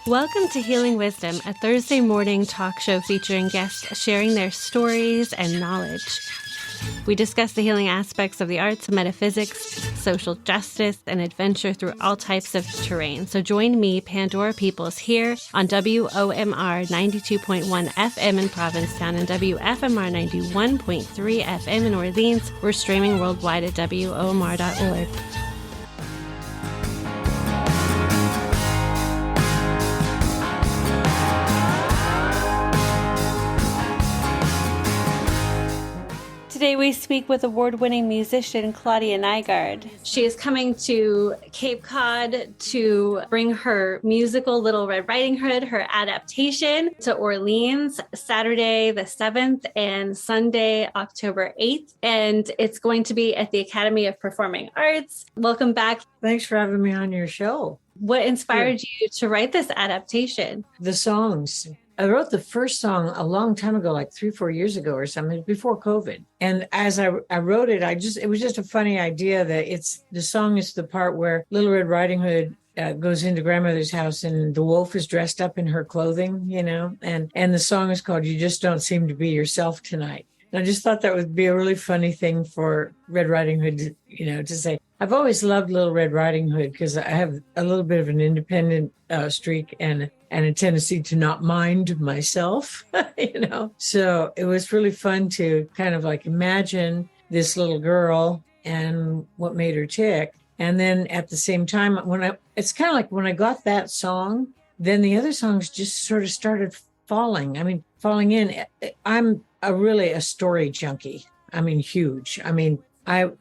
Welcome to Healing Wisdom, a Thursday morning talk show featuring guests sharing their stories and knowledge. We discuss the healing aspects of the arts, metaphysics, social justice, and adventure through all types of terrain. So join me, Pandora Peoples, here on WOMR 92.1 FM in Provincetown and WFMR 91.3 FM in Orleans. We're streaming worldwide at WOMR.org. Today we speak with award-winning musician Claudia Nygaard. She is coming to Cape Cod to bring her musical Little Red Riding Hood, her adaptation, to Orleans Saturday the 7th and Sunday October 8th. And it's going to be at the Academy of Performing Arts. Welcome back. Thanks for having me on your show. What inspired you to write this adaptation? The songs. I wrote the first song a long time ago, like 3-4 years ago or something, before COVID. And as I wrote it, it was just a funny idea that the song is the part where Little Red Riding Hood goes into grandmother's house and the wolf is dressed up in her clothing, and the song is called You Just Don't Seem to Be Yourself Tonight. And I just thought that would be a really funny thing for Red Riding Hood, to say. I've always loved Little Red Riding Hood because I have a little bit of an independent streak and a tendency to not mind myself, So it was really fun to kind of like imagine this little girl and what made her tick. And then at the same time, it's kind of like when I got that song, then the other songs just sort of started falling in. I'm really a story junkie. Huge.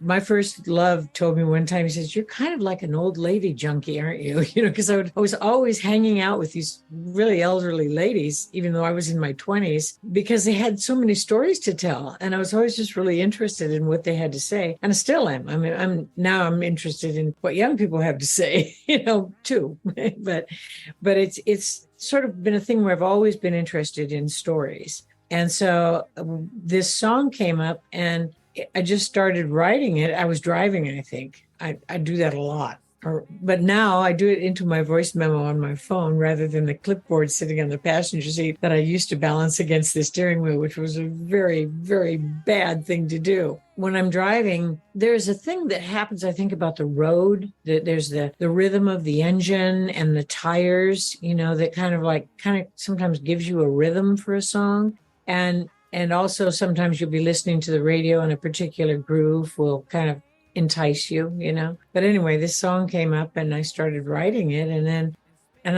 My first love told me one time, he says, "You're kind of like an old lady junkie, aren't you?" Because I was always hanging out with these really elderly ladies, even though I was in my 20s, because they had so many stories to tell. And I was always just really interested in what they had to say. And I still am. I'm interested in what young people have to say, too. but it's sort of been a thing where I've always been interested in stories. And so this song came up and I just started writing it. I was driving, I think. I do that a lot. But now I do it into my voice memo on my phone rather than the clipboard sitting on the passenger seat that I used to balance against the steering wheel, which was a very, very bad thing to do. When I'm driving, there's a thing that happens, I think, about the road. There's the rhythm of the engine and the tires, that kind of sometimes gives you a rhythm for a song. And also sometimes you'll be listening to the radio and a particular groove will kind of entice you, But anyway, this song came up and I started writing it. And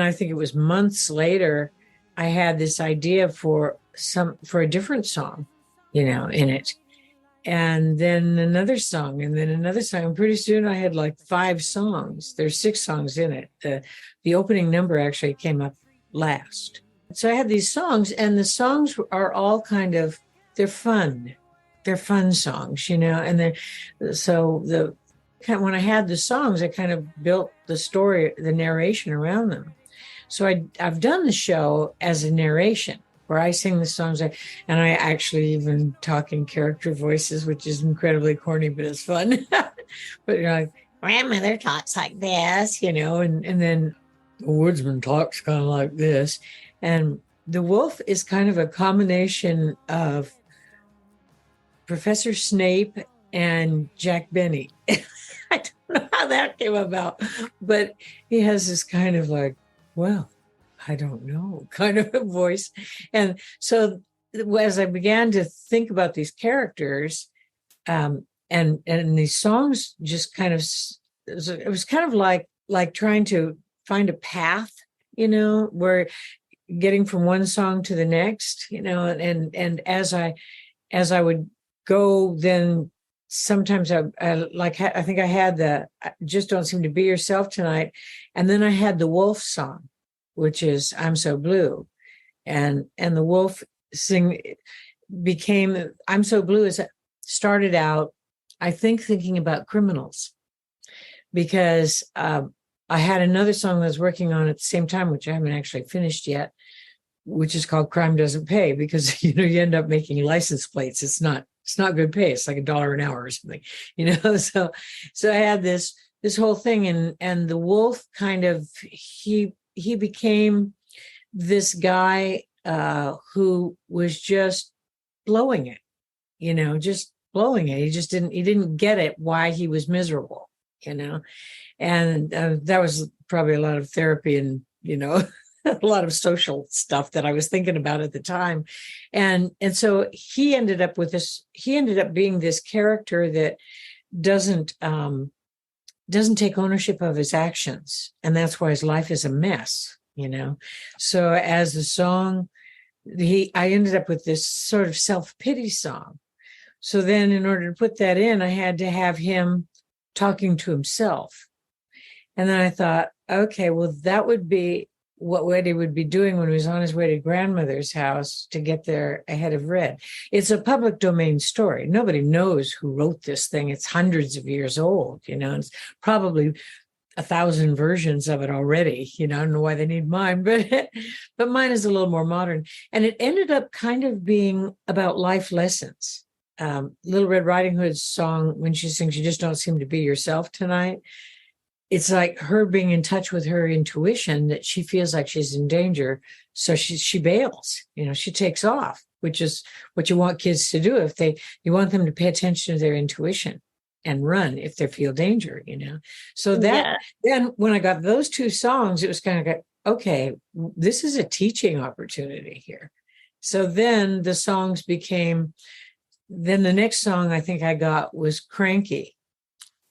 I think it was months later, I had this idea for a different song, in it. And then another song and then another song. And pretty soon I had like 5 songs. There's 6 songs in it. The opening number actually came up last. So I had these songs, and the songs are all they're fun. They're fun songs, and when I had the songs, I kind of built the story, the narration around them. So I've done the show as a narration where I sing the songs, and I actually even talk in character voices, which is incredibly corny, but it's fun. But grandmother talks like this, and then the woodsman talks kind of like this. And the wolf is kind of a combination of Professor Snape and Jack Benny. I don't know how that came about, but he has this kind of like, well, I don't know, kind of a voice. And so as I began to think about these characters, and these songs just kind of, it was kind of like trying to find a path, where getting from one song to the next, and as I would go, then sometimes I think I had the Just Don't Seem to Be Yourself Tonight, and then I had the wolf song, which is I'm So Blue, and the wolf became I'm So Blue started out, I think, thinking about criminals, because I had another song that I was working on at the same time, which I haven't actually finished yet, which is called Crime Doesn't Pay, because, you end up making license plates. It's not good pay. It's like $1 an hour or something, So I had this whole thing, and the wolf kind of, he he became this guy who was just blowing it, just blowing it. He didn't get it why he was miserable, and that was probably a lot of therapy and, a lot of social stuff that I was thinking about at the time. And so he ended up being this character that doesn't take ownership of his actions. And that's why his life is a mess, So as the song, I ended up with this sort of self-pity song. So then in order to put that in, I had to have him talking to himself. And then I thought, okay, well, that would be what he would be doing when he was on his way to grandmother's house to get there ahead of Red. It's a public domain story. Nobody knows who wrote this thing. It's hundreds of years old, and it's probably 1,000 versions of it already. I don't know why they need mine, but mine is a little more modern. And it ended up kind of being about life lessons. Little Red Riding Hood's song, when she sings, "You just don't seem to be yourself tonight," it's like her being in touch with her intuition that she feels like she's in danger. So she bails, she takes off, which is what you want kids to do. You want them to pay attention to their intuition and run if they feel danger, So then when I got those two songs, it was kind of like, okay, this is a teaching opportunity here. So then the songs then the next song I think I got was Cranky,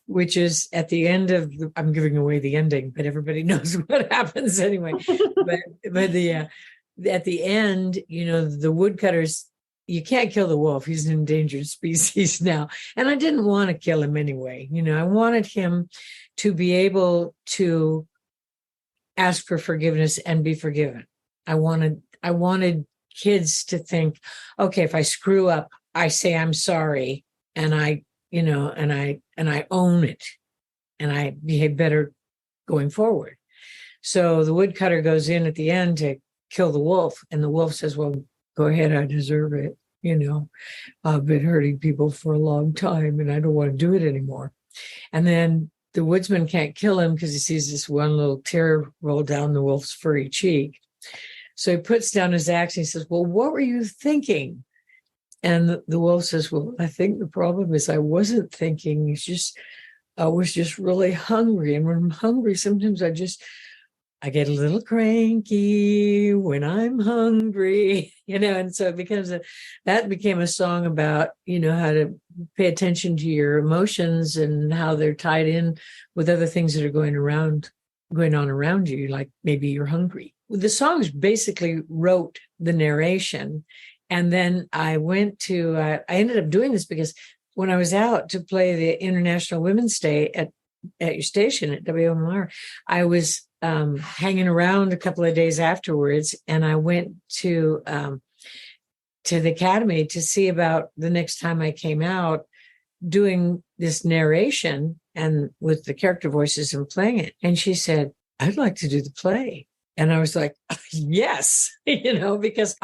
which is at the end of I'm giving away the ending, but everybody knows what happens anyway. but at the end, the woodcutters, you can't kill the wolf. He's an endangered species now. And I didn't want to kill him anyway. I wanted him to be able to ask for forgiveness and be forgiven. I wanted kids to think, okay, if I screw up, I say I'm sorry, and I own it, and I behave better going forward. So the woodcutter goes in at the end to kill the wolf, and the wolf says, "Well, go ahead, I deserve it. I've been hurting people for a long time, and I don't want to do it anymore." And then the woodsman can't kill him because he sees this one little tear roll down the wolf's furry cheek. So he puts down his axe and he says, "Well, what were you thinking?" And the wolf says, "Well, I think the problem is I wasn't thinking. I was just really hungry. And when I'm hungry, sometimes I get a little cranky when I'm hungry, and so that became a song about, how to pay attention to your emotions and how they're tied in with other things that are going on around you, like maybe you're hungry." The songs basically wrote the narration. And then I ended up doing this because when I was out to play the International Women's Day at your station at WMR, I was hanging around a couple of days afterwards, and I went to the Academy to see about the next time I came out doing this narration and with the character voices and playing it. And she said, "I'd like to do the play." And I was like, yes, because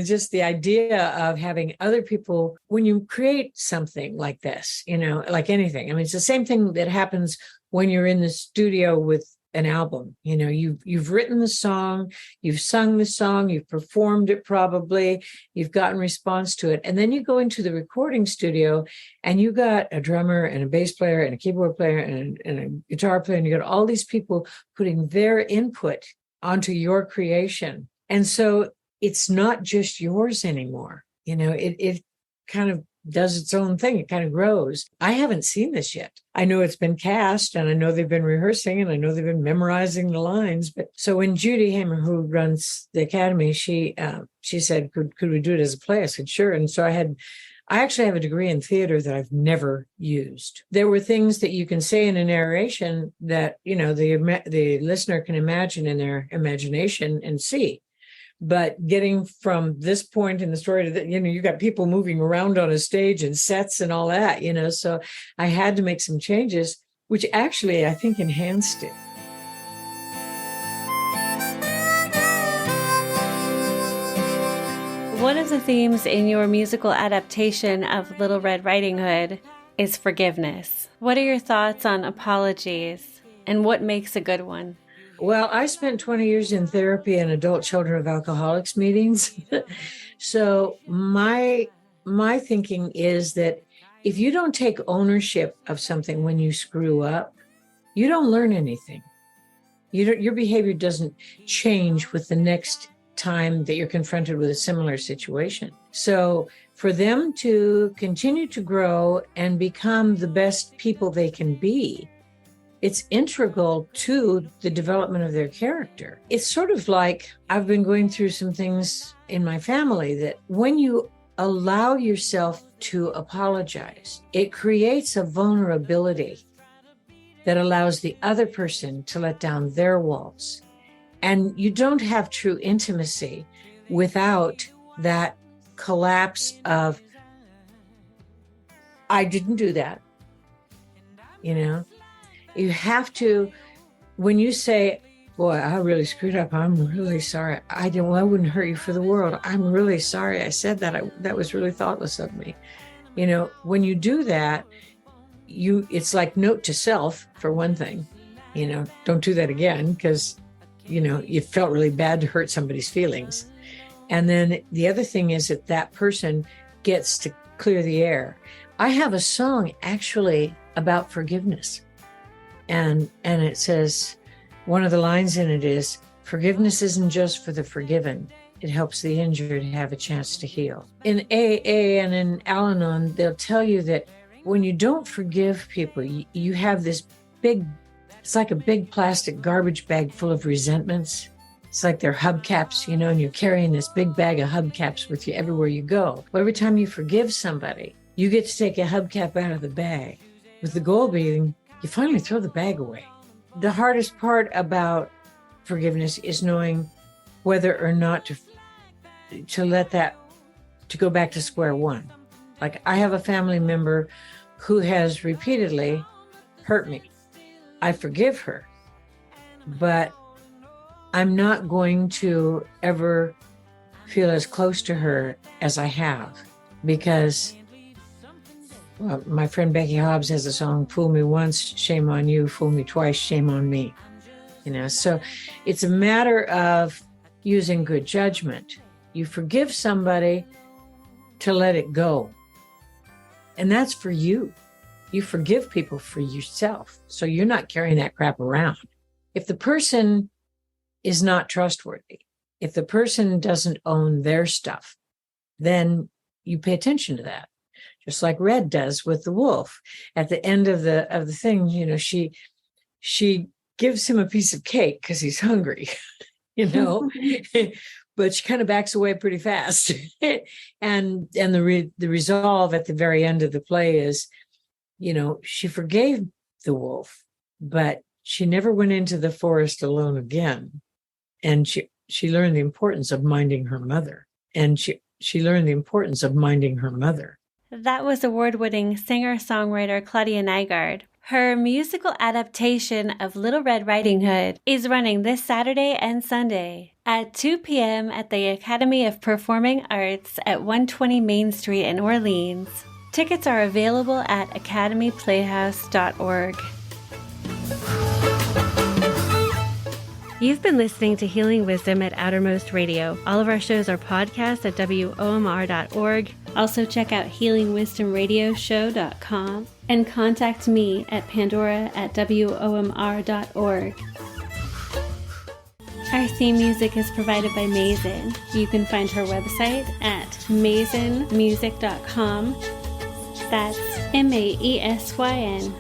just the idea of having other people, when you create something like this, like anything, it's the same thing that happens when you're in the studio with an album. You've written the song, you've sung the song, you've performed it probably, you've gotten response to it. And then you go into the recording studio and you got a drummer and a bass player and a keyboard player and a guitar player, and you got all these people putting their input onto your creation. And so it's not just yours anymore. It kind of does its own thing. It kind of grows. I haven't seen this yet. I know it's been cast, and I know they've been rehearsing, and I know they've been memorizing the lines. But so when Judy Hamer, who runs the Academy, she said, could we do it as a play? I said, sure. And so I actually have a degree in theater that I've never used. There were things that you can say in a narration that, the listener can imagine in their imagination and see. But getting from this point in the story to that, you got people moving around on a stage and sets and all that, so I had to make some changes, which actually I think enhanced it. One of the themes in your musical adaptation of Little Red Riding Hood is forgiveness. What are your thoughts on apologies and what makes a good one? Well, I spent 20 years in therapy and adult children of alcoholics meetings. So my thinking is that if you don't take ownership of something when you screw up, you don't learn anything. Your behavior doesn't change with the next time that you're confronted with a similar situation. So for them to continue to grow and become the best people they can be, it's integral to the development of their character. It's sort of like I've been going through some things in my family that when you allow yourself to apologize, it creates a vulnerability that allows the other person to let down their walls. And you don't have true intimacy without that collapse of, I didn't do that. You know, you have to, when you say, boy, I really screwed up. I'm really sorry. I wouldn't hurt you for the world. I'm really sorry I said that. That was really thoughtless of me. You know, when you do that, it's like note to self, for one thing, you know, don't do that again because, you know, you felt really bad to hurt somebody's feelings. And then the other thing is that person gets to clear the air. I have a song actually about forgiveness. And it says, one of the lines in it is, forgiveness isn't just for the forgiven. It helps the injured have a chance to heal. In AA and in Al-Anon, they'll tell you that when you don't forgive people, you have this it's like a big plastic garbage bag full of resentments. It's like they're hubcaps, you know, and you're carrying this big bag of hubcaps with you everywhere you go. Well, every time you forgive somebody, you get to take a hubcap out of the bag, with the goal being you finally throw the bag away. The hardest part about forgiveness is knowing whether or not to let that, to go back to square one. Like I have a family member who has repeatedly hurt me. I forgive her, but I'm not going to ever feel as close to her as I have, because my friend Becky Hobbs has a song, fool me once, shame on you, fool me twice, shame on me. You know, so it's a matter of using good judgment. You forgive somebody to let it go. And that's for you. You forgive people for yourself. So you're not carrying that crap around. If the person is not trustworthy, if the person doesn't own their stuff, then you pay attention to that. Just like Red does with the wolf. At the end of the thing, you know, she gives him a piece of cake because he's hungry, you know, but she kind of backs away pretty fast. and the resolve at the very end of the play is, you know, she forgave the wolf, but she never went into the forest alone again. And she learned the importance of minding her mother. And she learned the importance of minding her mother. That was award-winning singer-songwriter Claudia Nygaard. Her musical adaptation of Little Red Riding Hood is running this Saturday and Sunday at 2 p.m. at the Academy of Performing Arts at 120 Main Street in Orleans. Tickets are available at academyplayhouse.org. You've been listening to Healing Wisdom at Outermost Radio. All of our shows are podcasts at WOMR.org. Also check out healingwisdomradioshow.com and contact me at pandora@WOMR.org. Our theme music is provided by Mason. You can find her website at masonmusic.com. That's MAESYN.